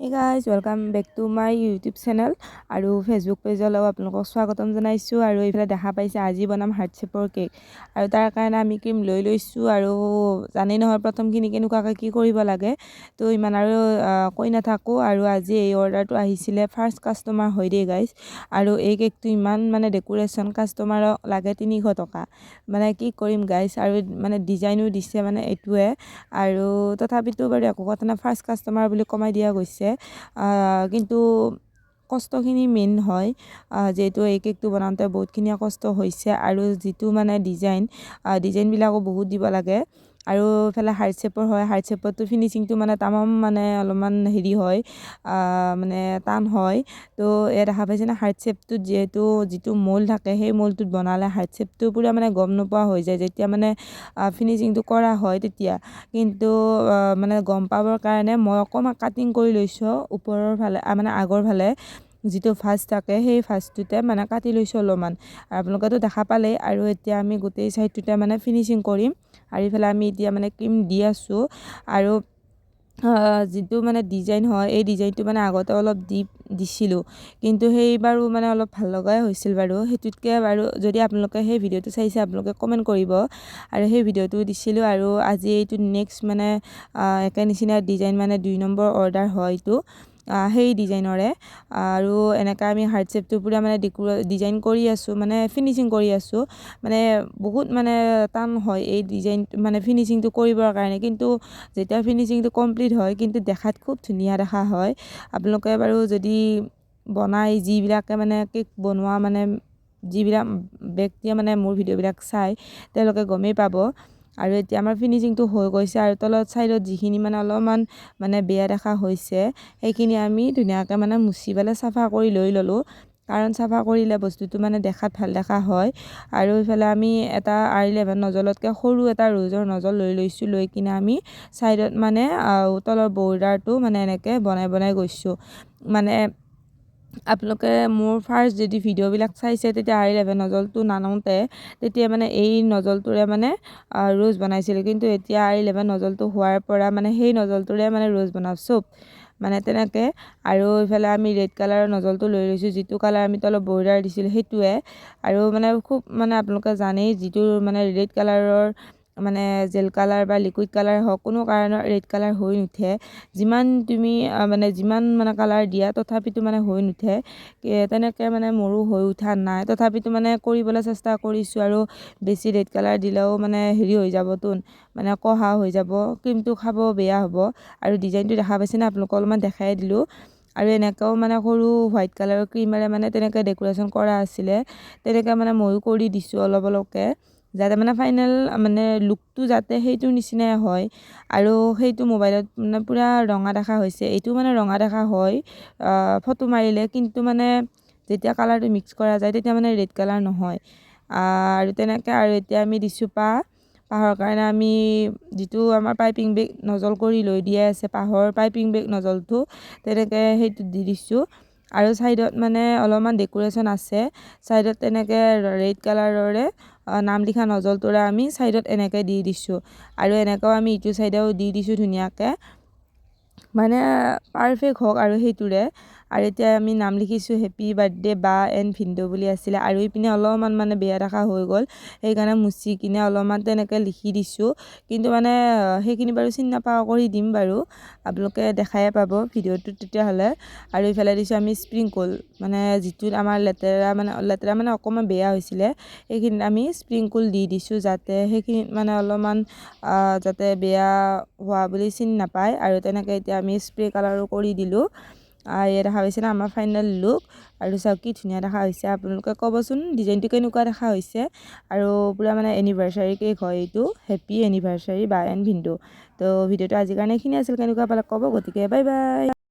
Hey guys, welcome back to my YouTube channel আৰু Facebook পেজলৈ আপোনালোকক স্বাগতম জনাইছো আৰু এইফালে দেখা পাইছে আজি বনাম হাৰ্ট শেপৰ কেক আৰু তাৰ কাৰণে আমি ক্ৰীম লৈ লৈছো আৰু জানি নহয় প্ৰথমখিনি কেনেকুৱাকৈ কি কৰিব লাগে তো ইমান আৰু কৈ নাথাকো আৰু আজি এই অৰ্ডাৰটো আহিছিলে ফাৰ্স্ট কাস্টমাৰ হয় দেই গাইস আৰু এই কেকটো ইমান মানে ডেকোৰেশন কাস্টমাৰক লাগে 300 টকা মানে কি কৰিম গাইস আৰু মানে ডিজাইনো দিছে মানে এটুৱে আৰু তথাপিতো বাৰু একো কথা না ফাৰ্স্ট কাস্টমাৰ বুলি কমাই দিয়া গৈছে কিন্তু কষ্টখিনি মেইন হয় যেহেতু এই কেকটো বনাওঁতে বহুতখিনি কষ্ট হৈছে আৰু যেটো মানে ডিজাইনবিলাকো বহুত দিব লাগে আৰু ফেলা হাৰ্ট শেপৰ হয় হাৰ্ট শেপৰটো ফিনিশিংটো মানে তামাম মানে অলপমান হেৰি হয় মানে টান হয় তো এয়া দেখা পাইছে না হাৰ্ট শেপটো যেটো মোল থাকে সেই মোলটোত বনালে হাৰ্ট শেপটো পুৰা মানে গম নোপোৱা হৈ যায় যেতিয়া মানে ফিনিশিংটো কৰা হয় তেতিয়া কিন্তু মানে গম পাবৰ কাৰণে মই অকমান কাটিং কৰি লৈছো ওপৰৰ ফালে মানে আগৰ ফালে যেটো ফাজ থাকে সেই ফাজটোতে মানে কাটি লৈছো অলপমান আপোনালোকেতো দেখা পালে আৰু এতিয়া আমি গোটেই সাইডটোতে মানে ফিনিশিং কৰিম আৰু ইফালে আমি এতিয়া মানে ক্ৰীম দি আছো আৰু যেটো মানে ডিজাইন হয় এই ডিজাইনটো মানে আগতে অলপ ডিপ দিছিলো কিন্তু সেইবাৰো মানে অলপ ভাল লগাই হৈছিল বাৰু হেতুতকে বাৰু যদি আপোনালোকে সেই ভিডিওটো চাইছে আপোনালোকে কমেন্ট কৰিব আৰু সেই ভিডিওটো দিছিলো আৰু আজি এইটো নেক্সট মানে একে নিচিনা ডিজাইন মানে 2 নম্বৰ অৰ্ডাৰ হয় তো সেই ডিজাইনৰে আৰু এনেকা আমি হাৰ্ট শেপটো পুৰা মানে ডিজাইন কৰি আছো মানে ফিনিশিং কৰি আছো মানে বহুত মানে টান হয় এই ডিজাইন মানে ফিনিশিংটো কৰিবৰ কাৰণে কিন্তু যেতিয়া ফিনিশিংটো কমপ্লিট হয় কিন্তু দেখাত খুব ধুনিয়া দেখা হয় আপোনালোকে বাৰু যদি বনাই যিবিলাকে মানে কেক বনোৱা মানে যিবিলাক ব্যক্তিয়ে মানে মোৰ ভিডিওবিলাক চাই তেওঁলোকে গমেই পাব আৰু এতিয়া আমাৰ ফিনিশিংটো হৈ গৈছে আৰু তলত সাইডত যিখিনি মানে অলপমান মানে বেয়া দেখা হৈছে সেইখিনি আমি ধুনিয়াকৈ মানে মুছি পেলাই সাফা কৰি লৈ ললো কাৰণ সাফা কৰিলে বস্তুটো মানে দেখাত ভাল দেখা হয় আৰু ইফালে আমি এটা R11 নজলতকৈ সৰু এটা ৰোজৰ নজল লৈ লৈছো লৈ কিনে আমি সাইডত মানে তলৰ বৰ্ডাৰটো মানে এনেকে বনাই গৈছো মানে আপোনালোকে মোৰ ফাৰ্স্ট যদি ভিডিওবিলাক চাইছে তেতিয়া R11 নজলটো নানওতে তেতিয়া মানে এই নজলটোৰে মানে ৰোজ বনাইছিল কিন্তু এতিয়া R11 নজলটো হোৱাৰ পৰা মানে সেই নজলটোৰে মানে ৰোজ বনাইছো মানে তেনেকে আৰু ইফালে আমি ৰেড কালাৰৰ নজলটো লৈ লৈছো যেটো কালাৰ আমি তলত বৰ্ডাৰ দিছিল হেতুৱে আৰু মানে খুব মানে আপোনালোকে জানেই যেটো মানে ৰেড কালাৰৰ মানে জেল কালাৰ বা লিকুইড কালাৰ হওক কোনো কাৰণৰ ৰেড কালাৰ হৈ নুঠে যিমান তুমি মানে যিমান মানে কালাৰ দিয়া তথাপিতো মানে হৈ নুঠে তেনেকে মানে মোৰো হৈ উঠা নাই তথাপিতো মানে কৰিবলৈ চেষ্টা কৰিছো আৰু বেছি ৰেড কালাৰ দিলেও মানে হেৰি হৈ যাবতোন মানে কহা হৈ যাব ক্ৰীমটো খাব বেয়া হ'ব আৰু ডিজাইনটো দেখা পাইছে না আপোনালোকক অলপমান দেখাই দিলো আৰু এনেকাও মানে সৰু হোৱাইট কালাৰৰ ক্ৰীমেৰে মানে তেনেকে ডেকোৰেশন কৰা আছিলে তেনেকে মানে ময়ো কৰি দিছো অলপকে যাতে মানে ফাইনেল মানে লুকটো যাতে সেইটো নিচিনাই হয় আৰু সেইটো মোবাইলত মানে পুৰা ৰঙা দেখা হৈছে এইটো মানে ৰঙা দেখা হয় ফটো মাৰিলে কিন্তু মানে যেতিয়া কালাৰটো মিক্স কৰা যায় তেতিয়া মানে ৰেড কালাৰ নহয় আৰু তেনেকে আৰু এতিয়া আমি দিছো পাহৰ কাৰণে আমি যেটো আমাৰ পাইপিং বেগ নজল কৰি লৈ দিয়া আছে পাহৰ পাইপিং বেগ নজলটো তেনেকে সেইটো দি দিছো আৰু সাইডত মানে অলপমান ডেকোৰেশন আছে সাইডত তেনেকে ৰেড কালাৰৰে নাম লিখা নজলটোৰে আমি সাইডত এনেকে দি দিছো আৰু এনেকাও আমি ইটো সাইডেও দি দিছো ধুনিয়াকে মানে পাৰফেক্ট হোক আৰু হেতুৰে আৰু এতিয়া আমি নাম লিখিছো হেপি বাৰ্থডে বা এন ভিন্ডো বুলি আছিল আৰু ইপিনে অলপমান মানে বেয়া দেখা হৈ গল সেইকাৰণে মুছি কিনে অলপমান তেনেকে লিখি দিছো কিন্তু মানে সেইখিনি বাৰু চিন নাপাও কৰি দিম বাৰু আপোনালোকে দেখাই পাব ভিডিওটো তেতিয়া হলে আৰু ইফালে দিছো আমি স্প্ৰিংকল মানে যেটো আমাৰ লেতেৰা মানে অকমান বেয়া হৈছিল এইখিনি আমি স্প্ৰিংকল দি দিছো যাতে সেইখিনি মানে অলপমান যাতে বেয়া হোৱা বুলি চিন নাপায় আৰু তেনেকে এতিয়া আমি স্প্ৰে কালাৰো কৰি দিলো এয়া দেখা হৈছে না আমাৰ ফাইনেল লুক আৰু চাওক কি ধুনিয়া দেখা হৈছে আপোনালোকে ক'বচোন ডিজাইনটো কেনেকুৱা দেখা হৈছে আৰু পুৰা মানে এনিভাৰ্সাৰী কেক হয় এইটো হেপি এনিভাৰ্সাৰী বা এন ভিন্ডো তো ভিডিওটো আজিৰ কাৰণে এইখিনি আছিল কেনেকুৱা পালে ক'ব গতিকে বাই বাই